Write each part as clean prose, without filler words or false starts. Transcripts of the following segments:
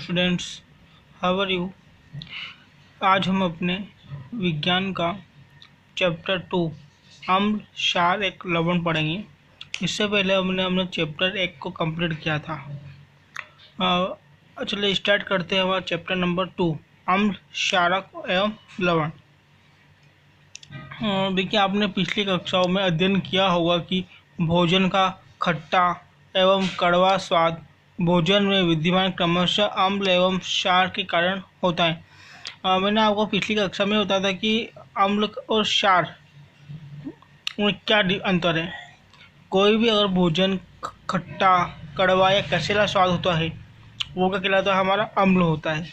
Students, how are you. आज हम अपने विज्ञान का चैप्टर 2 अम्ल क्षार एक लवण पढ़ेंगे। इससे पहले हमने अपने चैप्टर 1 को कंप्लीट किया था। चलिए स्टार्ट करते हैं हमारा चैप्टर नंबर 2 अम्ल क्षारक एवं लवण। देखिए, आपने पिछली कक्षाओं में अध्ययन किया होगा कि भोजन का खट्टा एवं कड़वा स्वाद भोजन में विद्यमान क्रमशः अम्ल एवं क्षार के कारण होता है। मैंने आपको पिछली कक्षा में बताया था कि अम्ल और क्षार में क्या अंतर है। कोई भी अगर भोजन खट्टा, कड़वा या कसेला स्वाद होता है वो क्या कहलाता है, हमारा अम्ल होता है।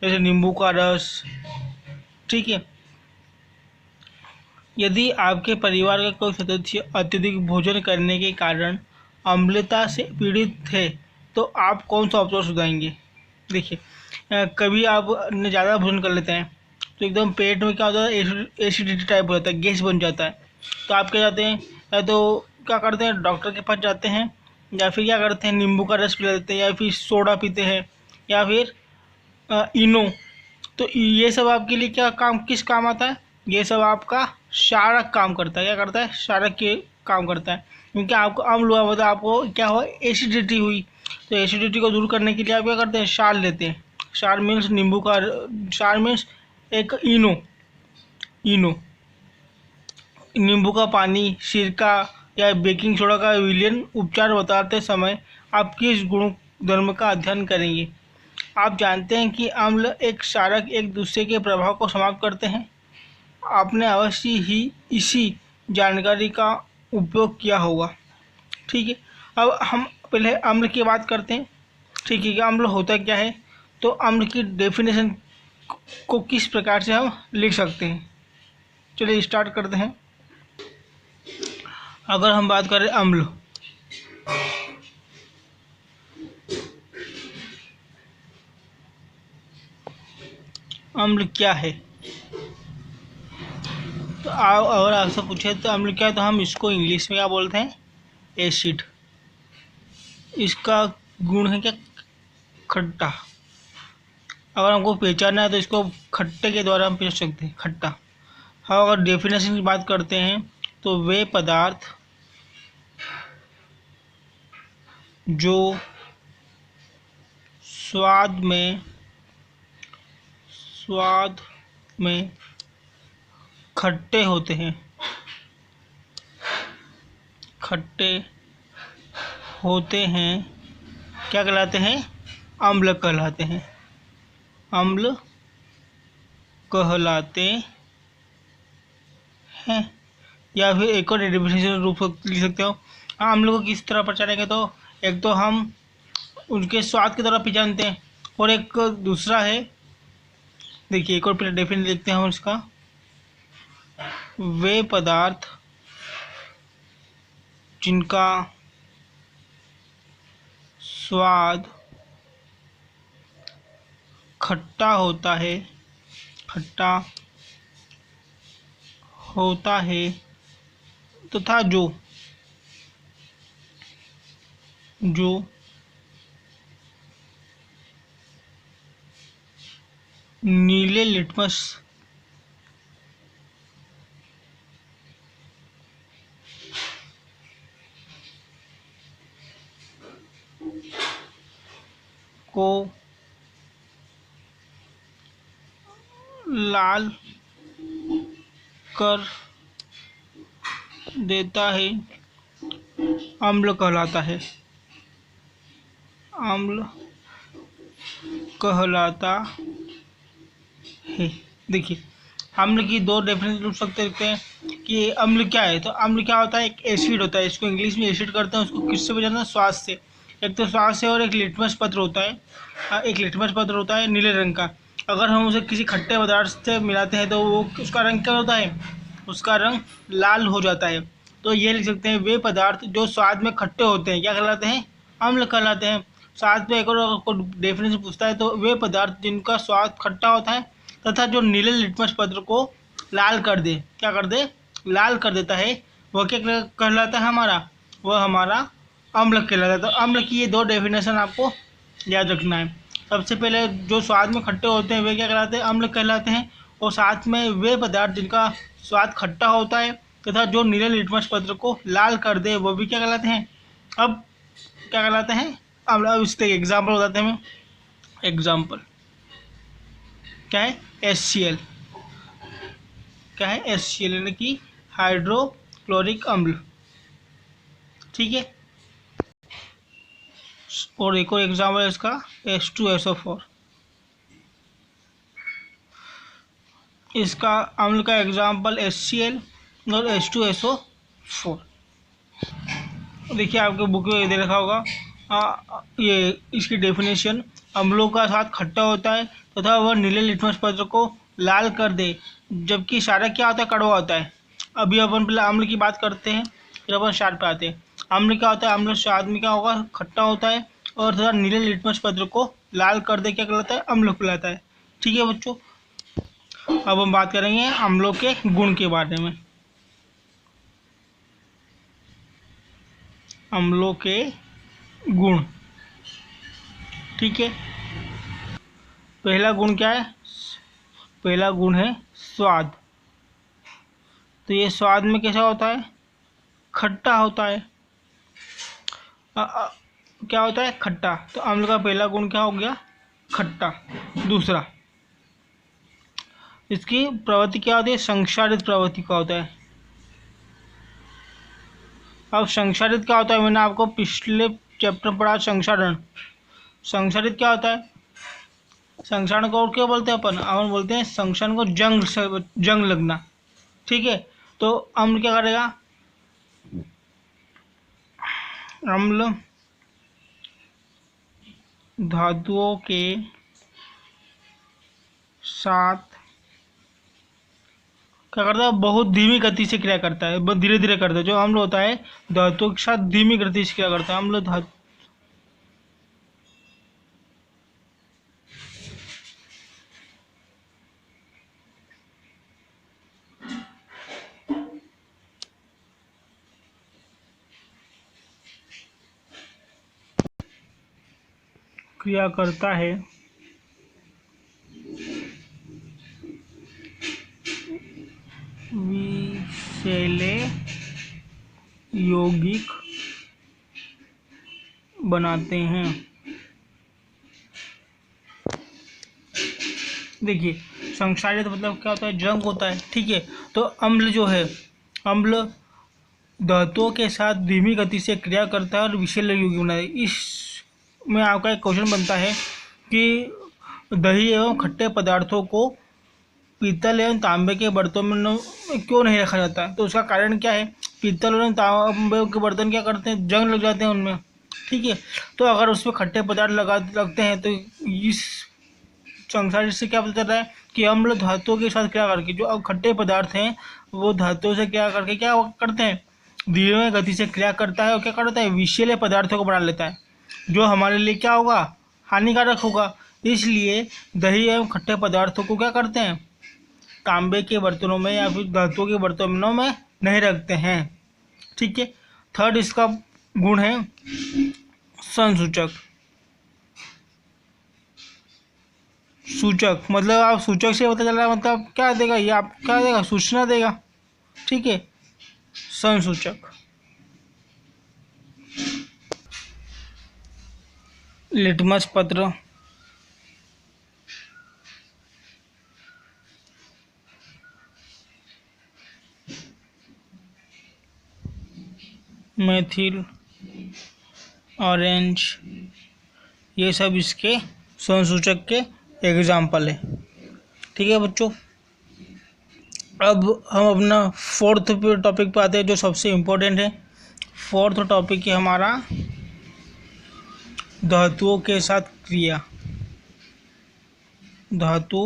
जैसे नींबू का रस, ठीक है। यदि आपके परिवार का कोई सदस्य अत्यधिक भोजन करने के कारण अम्लता से पीड़ित है तो आप कौन सा उपचार सुझाएंगे। देखिए, कभी आप ज़्यादा भोजन कर लेते हैं तो एकदम पेट में क्या होता है, एसिडिटी टाइप हो जाता है, गैस बन जाता है। तो आप क्या जाते हैं, या तो क्या करते हैं, डॉक्टर के पास जाते हैं, या फिर क्या करते हैं, नींबू का रस पिला देते हैं, या फिर सोडा पीते हैं, या फिर इनो। तो ये सब आपके लिए किस काम आता है, ये सब आपका क्षारक काम करता है। क्या करता है, क्षारक के काम करता है। क्योंकि आपको अम्ल हुआ, मतलब आपको क्या हुआ, एसिडिटी हुई। तो एसिडिटी को दूर करने के लिए आप क्या करते हैं, क्षार लेते हैं। क्षार मीन्स नींबू का, क्षार मीन्स एक इनो नींबू का पानी, सिरका या बेकिंग सोडा का विलयन उपचार बताते समय आप किस गुण धर्म का अध्ययन करेंगे। आप जानते हैं कि अम्ल एक क्षारक एक दूसरे के प्रभाव को समाप्त करते हैं। आपने अवश्य ही इसी जानकारी का उपयोग किया होगा, ठीक है। अब हम पहले अम्ल की बात करते हैं, ठीक है। कि अम्ल होता क्या है, तो अम्ल की डेफिनेशन को किस प्रकार से हम लिख सकते हैं। चलिए स्टार्ट करते हैं। अगर हम बात करें अम्ल, अम्ल क्या है, तो अगर आपसे पूछे तो अम्ल क्या है, तो हम इसको इंग्लिश में क्या बोलते हैं, एसिड। इसका गुण है क्या, खट्टा। अगर हमको पहचानना है तो इसको खट्टे के द्वारा हम पहचान सकते हैं, खट्टा। हाँ, अगर डेफिनेशन की बात करते हैं तो वे पदार्थ जो स्वाद में खट्टे होते हैं, क्या कहलाते हैं, अम्ल कहलाते हैं। अम्ल कहलाते हैं। या फिर एक और डेफिनेशन रूप लिख सकते हो। अम्ल को किस तरह पहचानेंगे, तो एक तो हम उनके स्वाद की तरह पहचानते हैं, और एक दूसरा है, देखिए एक और पहले डेफिनेशन लिखते हैं हम इसका। वे पदार्थ जिनका स्वाद खट्टा होता है तथा जो नीले लिटमस को लाल कर देता है, अम्ल कहलाता है। देखिए, अम्ल की दो डेफिनेशन लिख सकते हैं कि अम्ल क्या है। तो अम्ल क्या होता है, एक एसिड होता है। इसको इंग्लिश में एसिड करते हैं। उसको किससे बचाना है, स्वाद से। एक तो स्वाद से, और एक लिटमस पत्र होता है, नीले रंग का। अगर हम उसे किसी खट्टे पदार्थ से मिलाते हैं तो वो उसका रंग क्या होता है, उसका रंग लाल हो जाता है। तो ये लिख सकते हैं, वे पदार्थ जो स्वाद में खट्टे होते हैं क्या कहलाते हैं, अम्ल कहलाते हैं। साथ में एक और डेफिनेशन पूछता है, तो वे पदार्थ जिनका स्वाद खट्टा होता है तथा जो नीले लिटमस पत्र को लाल कर दे, क्या कर दे, लाल कर देता है, वह क्या कहलाता है, वह हमारा अम्ल कहलाता है। तो अम्ल की ये दो डेफिनेशन आपको याद रखना है। सबसे पहले जो स्वाद में खट्टे होते हैं वे क्या कहलाते हैं? अम्ल कहलाते हैं। और साथ में वे पदार्थ जिनका स्वाद खट्टा होता है तथा जो नीले लिटमस पत्र को लाल कर दे वो भी क्या कहलाते हैं? अब क्या कहलाते हैं? अब इसके एग्जाम्पल बताते हैं हमें। एग्जाम्पल क्या है? HCl। क्या है? HCl यानी कि हाइड्रोक्लोरिक अम्ल। ठीक है। और एक और एग्जाम्पल है इसका H2SO4। इसका अम्ल का एग्जाम्पल HCl और H2SO4। देखिए आपके बुक में दे रखा होगा ये इसकी डेफिनेशन। अम्लों का स्वाद खट्टा होता है तथा वह नीले लिटमस पत्र को लाल कर दे, जबकि क्षारक क्या होता है? कड़वा होता है। अभी अपन पहले अम्ल की बात करते हैं, फिर अपन क्षार पे आते हैं। अम्ल क्या होता है? अम्ल स्वाद में क्या होगा? खट्टा होता है और तथा नीले लिटमस पत्र को लाल कर दे क्या कहलाता है? अम्ल कहलाता है। ठीक है बच्चों, अब हम बात करेंगे अम्लों के गुण के बारे में। अम्लों के गुण। ठीक है, पहला गुण क्या है? पहला गुण है स्वाद। तो ये स्वाद में कैसा होता है? खट्टा होता है। क्या होता है? खट्टा। तो अम्ल का पहला गुण क्या हो गया? खट्टा। दूसरा, इसकी प्रवृत्ति क्या होती है? संक्षारित प्रवृत्ति का होता है। अब संक्षारित क्या होता है? मैंने आपको पिछले चैप्टर पढ़ा संक्षारण। संक्षारित क्या होता है? संक्षारण को और क्या बोलते हैं अपन बोलते हैं संक्षारण को जंग लगना। ठीक है, तो अम्ल क्या करेगा? अम्ल धातुओं के साथ क्या करता है? बहुत धीमी गति से क्रिया करता है, बहुत धीरे धीरे करता है। जो अम्ल होता है धातुओं के साथ धीमी गति से क्रिया करता है। अम्ल धातु क्रिया करता है विषैले यौगिक बनाते हैं। देखिए संक्षारित मतलब क्या होता है? जंग होता है। ठीक है, तो अम्ल जो है, अम्ल धातुओं के साथ धीमी गति से क्रिया करता है और विषैले यौगिक बनाता है। इसमें आपका एक क्वेश्चन बनता है कि दही एवं खट्टे पदार्थों को पीतल एवं तांबे के बर्तनों में क्यों नहीं रखा जाता है? तो उसका कारण क्या है? पीतल और तांबे के बर्तन क्या करते हैं? जंग लग जाते हैं उनमें। ठीक है, तो अगर उसमें खट्टे पदार्थ लगते हैं तो इस संसार से क्या पता चल रहा है कि अम्ल धातुओं के साथ क्या करके जो अब खट्टे पदार्थ हैं वो धातुओं से क्या करके क्या करते हैं? धीमे गति से क्रिया करता है और क्या करता है? विषैले पदार्थों को बना लेता है, जो हमारे लिए क्या होगा? हानिकारक होगा। इसलिए दही एवं खट्टे पदार्थों को क्या करते हैं? तांबे के बर्तनों में या फिर धातुओं के बर्तनों में नहीं रखते हैं। ठीक है, थर्ड इसका गुण है संसूचक। सूचक मतलब आप सूचक से पता चल रहा है, मतलब क्या देगा ये? आप क्या देगा? सूचना देगा। ठीक है, संसूचक। लिटमस पत्र, मेथिल ऑरेंज, ये सब इसके संसूचक के एग्जाम्पल है। ठीक है बच्चों, अब हम अपना फोर्थ टॉपिक पे आते हैं जो सबसे इम्पोर्टेंट है। फोर्थ टॉपिक है हमारा धातुओं के साथ क्रिया। धातु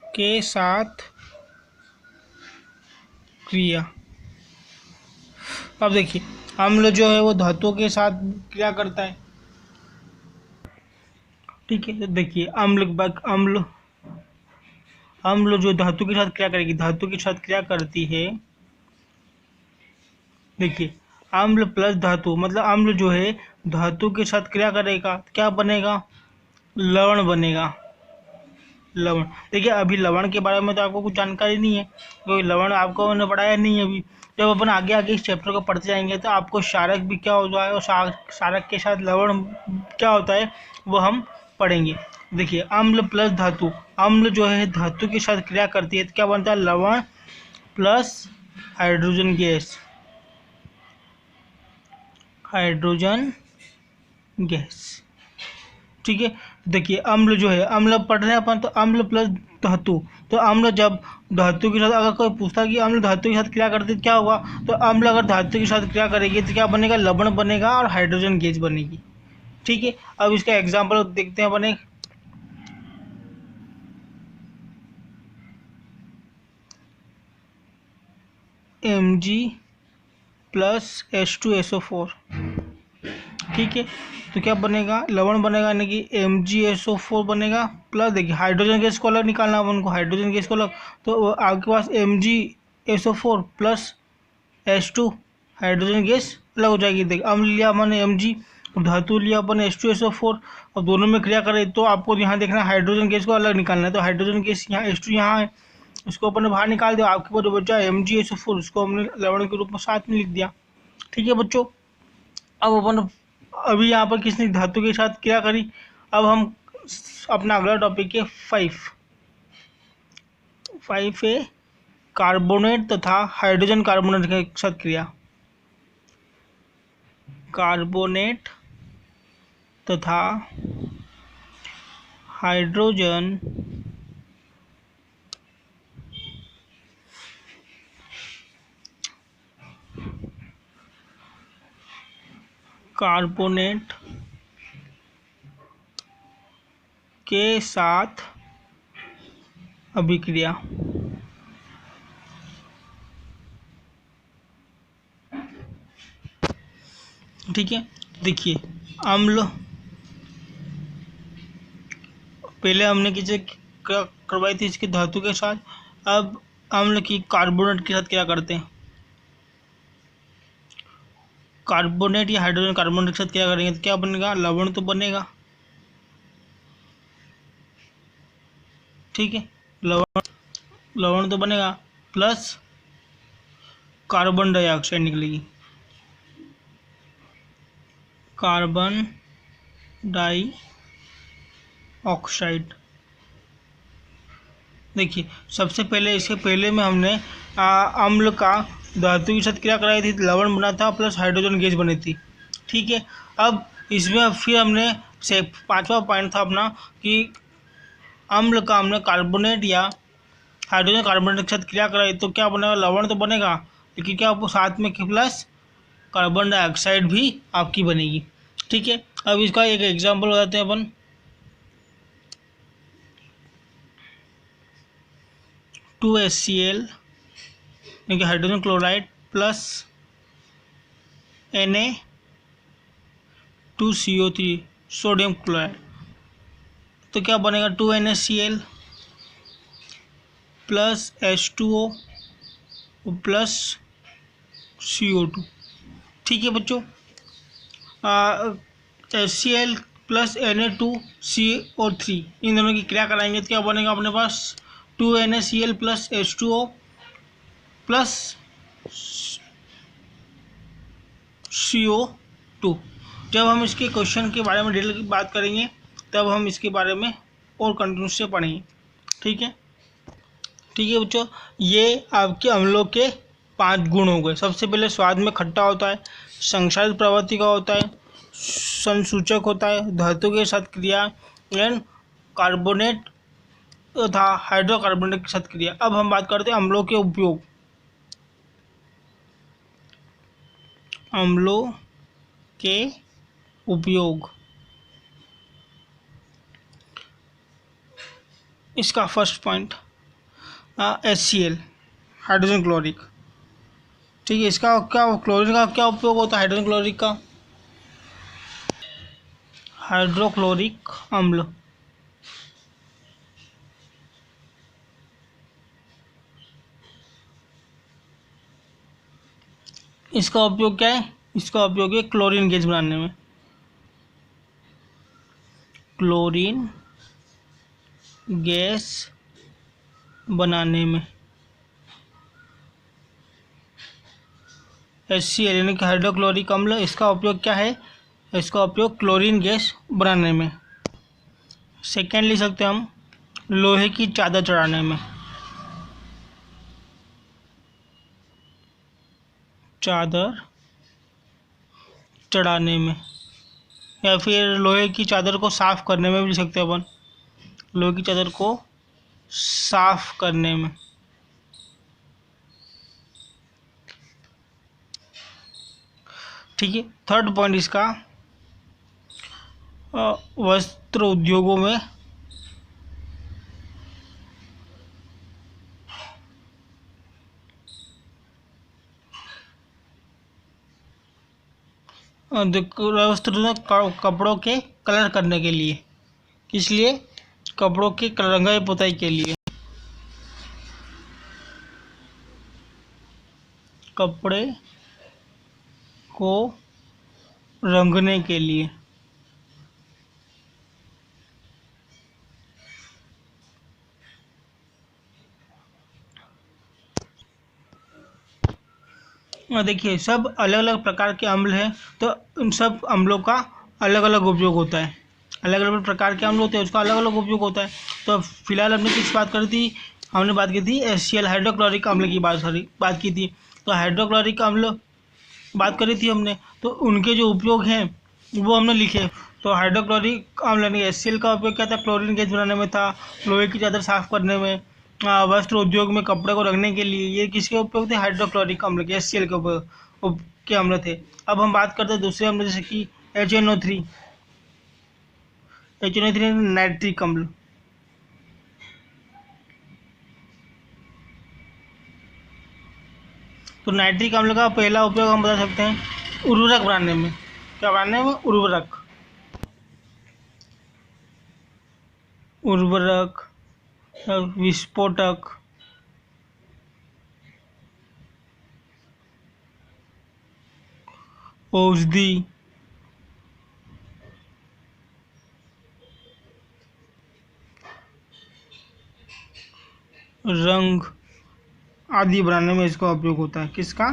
के साथ क्रिया। अब देखिए अम्ल जो है वो धातुओं के साथ क्रिया करता है। ठीक है, तो देखिए अम्ल जो धातु के साथ क्रिया करेगी, धातु के साथ क्रिया करती है। देखिए अम्ल प्लस धातु, मतलब अम्ल जो है धातु के साथ क्रिया करेगा, क्या बनेगा? लवण बनेगा। लवण, देखिए अभी लवण के बारे में तो आपको कुछ जानकारी नहीं है, क्योंकि लवण आपको मैंने पढ़ाया नहीं है अभी। जब अपन आगे आगे इस चैप्टर को पढ़ते जाएंगे तो आपको क्षारक भी क्या होता है और क्षारक के साथ लवण क्या होता है वो हम पढ़ेंगे। देखिए अम्ल प्लस धातु, अम्ल जो है धातु के साथ क्रिया करती है तो क्या बनता है? लवण plus hydrogen gas, hydrogen gas. ठीक है, देखिए अम्ल जो है, अम्ल पढ़ रहे हैं अपन, तो अम्ल प्लस धातु, तो अम्ल जब धातु के साथ, अगर कोई पूछता है कि अम्ल धातु के साथ क्रिया करते क्या होगा, तो अम्ल अगर धातु के साथ क्रिया करेगी तो क्या बनेगा? लवण बनेगा और हाइड्रोजन गैस बनेगी। ठीक है, अब इसका एग्जाम्पल देखते हैं बने। Mg प्लस H2SO4, ठीक है, तो क्या बनेगा? लवण बनेगा, यानी कि MgSO4 बनेगा। प्लस देखिए हाइड्रोजन गैस को अलग निकालना है उनको, हाइड्रोजन गैस को अलग, तो आपके पास MgSO4 plus H2 hydrogen gas अलग हो जाएगी। देखिए अम्ल लिया मैंने Mg, धातु लिया अपन H2SO4, और दोनों में क्रिया करें तो आपको यहाँ देखना हाइड्रोजन गैस को अलग निकालना है, तो हाइड्रोजन गैस यहाँ H2 यहाँ है, इसको अपन ने बाहर निकाल दिया, आपके पास जो बचा MgSO4 उसको हमने लवण के रूप में साथ में लिख दिया। ठीक है बच्चों, अब अपन अभी यहाँ पर किसने धातु के साथ क्रिया करी। अब हम अपना अगला टॉपिक है 5 है कार्बोनेट तथा हाइड्रोजन कार्बोनेट के साथ क्रिया। कार्बोनेट तथा हाइड्रोजन कार्बोनेट के साथ अभिक्रिया। ठीक है, देखिए अम्ल, पहले हमने किसी क्या करवाई थी इसकी धातु के साथ, अब अम्ल की कार्बोनेट के साथ क्या करते हैं? कार्बोनेट या हाइड्रोजन कार्बोनेट के साथ क्या करेंगे तो क्या बनेगा? लवण तो बनेगा। ठीक है, लवण तो बनेगा, प्लस कार्बन डाइऑक्साइड निकलेगी, कार्बन डाइऑक्साइड। देखिए सबसे पहले, इसके पहले में हमने अम्ल का धातु के साथ क्रिया कराई थी, लवण बना था प्लस हाइड्रोजन गैस बनी थी। ठीक है, अब इसमें फिर हमने से 5वां पॉइंट था अपना कि अम्ल का हमने कार्बोनेट या हाइड्रोजन कार्बोनेट के साथ क्रिया कराई तो क्या बनेगा? लवण तो बनेगा, लेकिन क्या आपको साथ में प्लस कार्बन डाइऑक्साइड भी आपकी बनेगी। ठीक है, अब इसका एक एग्जाम्पल बताते हैं अपन। 2HCl यानी कि hydrogen chloride plus Na2CO3 sodium chloride, तो क्या बनेगा? 2NaCl plus H2O plus CO2। ठीक है बच्चों, HCl प्लस Na2CO3 इन दोनों की क्रिया कराएंगे तो क्या बनेगा अपने पास? 2NaCl plus H2O plus CO2। जब हम इसके क्वेश्चन के बारे में डिटेल की बात करेंगे तब हम इसके बारे में और कंटिन्यू से पढ़ेंगे। ठीक है, ठीक है बच्चों, ये आपके अम्लों के 5 गुण हो गए। सबसे पहले स्वाद में खट्टा होता है, संक्षारित प्रवृत्ति का होता है, संसूचक होता है, धातु के साथ क्रिया एंड कार्बोनेट तथा हाइड्रोकार्बोनेट के साथ क्रिया। अब हम बात करते हैं अम्लों के उपयोग। अम्लों के उपयोग, इसका first point HCl hydrogen chloric. ठीक है, इसका क्या क्लोरीन का क्या उपयोग होता है? हाइड्रोजन क्लोरिक का, हाइड्रोक्लोरिक अम्ल, इसका उपयोग क्या है? इसका उपयोग है क्लोरीन गैस बनाने में। क्लोरीन गैस बनाने में HCl यानी कि हाइड्रोक्लोरिक अम्ल, इसका उपयोग क्या है? इसका उपयोग क्लोरीन गैस बनाने में। सेकेंड लिख सकते हैं हम लोहे की चादर चढ़ाने में। चादर चढ़ाने में, या फिर लोहे की चादर को साफ करने में भी लिख सकते हैं अपन। लोहे की चादर को साफ करने में। ठीक है। थर्ड पॉइंट इसका वस्त्र उद्योगों में वस्त्र कपड़ों के कलर करने के लिए। किस लिए? कपड़ों के रंगाई पुताई के लिए। कपड़े को रंगने के लिए। देखिए सब अलग अलग प्रकार के अम्ल हैं, तो उन सब अम्लों का अलग अलग उपयोग होता है। अलग अलग प्रकार के अम्ल होते हैं, उसका अलग अलग उपयोग होता है। तो फिलहाल हमने किस बात करी थी? हमने बात की थी HCl हाइड्रोक्लोरिक अम्ल की बात की थी। तो हाइड्रोक्लोरिक अम्ल बात करी थी हमने, तो उनके जो उपयोग हैं वो हमने लिखे। तो हाइड्रोक्लोरिक अम्ल यानी HCl का उपयोग क्या था? क्लोरीन गैस बनाने में था, लोहे की चादर साफ करने में, वस्त्र उद्योग में कपड़े को रखने के लिए। ये किसके उपयोग थे? हाइड्रोक्लोरिक अम्ल के, HCl के अम्ल थे। अब हम बात करते हैं दूसरे अम्ल जैसे कि HNO3। HNO3 नाइट्रिक अम्ल। तो नाइट्रिक अम्ल का पहला उपयोग हम बता सकते हैं उर्वरक बनाने में। क्या बनाने में? उर्वरक। उर्वरक, विस्फोटक, औषधि, रंग आदि बनाने में इसका उपयोग होता है। किसका?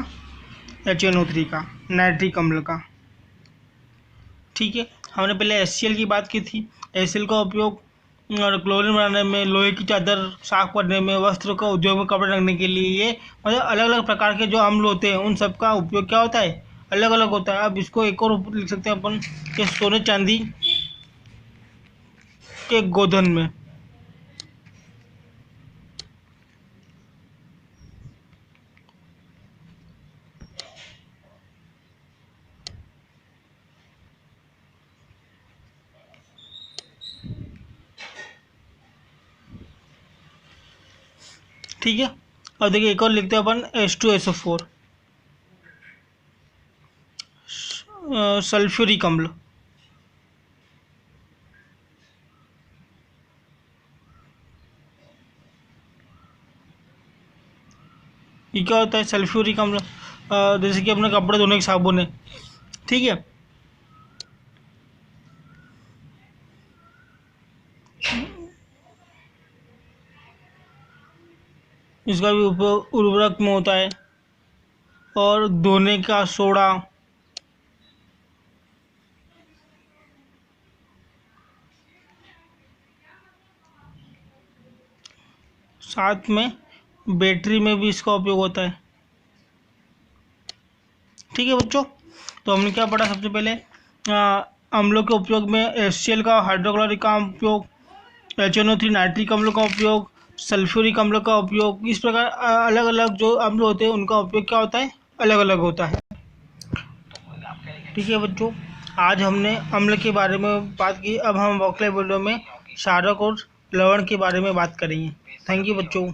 HNO3 का, नाइट्रिक अम्ल का। ठीक है। हमने पहले HCl की बात की थी। HCl का उपयोग और क्लोरीन बनाने में, लोहे की चादर साफ करने में, वस्त्र का उद्योग में कपड़े रखने के लिए। ये मतलब अलग अलग प्रकार के जो अम्ल होते हैं उन सब का उपयोग क्या होता है? अलग अलग होता है। अब इसको एक और लिख सकते हैं अपन कि सोने चांदी के गोधन में। ठीक है। अब देखिए एक और लिखते हैं अपन H2SO4, सल्फ्यूरिक अम्ल। ये क्या होता है? सल्फ्यूरिक अम्ल जैसे कि अपने कपड़े धोने के साबुन है। ठीक है। इसका भी उपयोग उर्वरक में होता है। और धोने का सोडा, साथ में बैटरी में भी इसका उपयोग होता है। ठीक है बच्चों, तो हमने क्या पढ़ा? सबसे पहले अम्लों के उपयोग में HCl का हाइड्रोक्लोरिक का उपयोग, HNO3 नाइट्रिक अम्लों का उपयोग, सल्फ्यूरिक अम्लों का उपयोग। इस प्रकार अलग अलग जो अम्ल होते हैं उनका उपयोग क्या होता है? अलग अलग होता है। ठीक है बच्चों, आज हमने अम्ल के बारे में बात की। अब हम अगले वीडियो में क्षारक और लवण के बारे में बात करेंगे। थैंक यू बच्चों।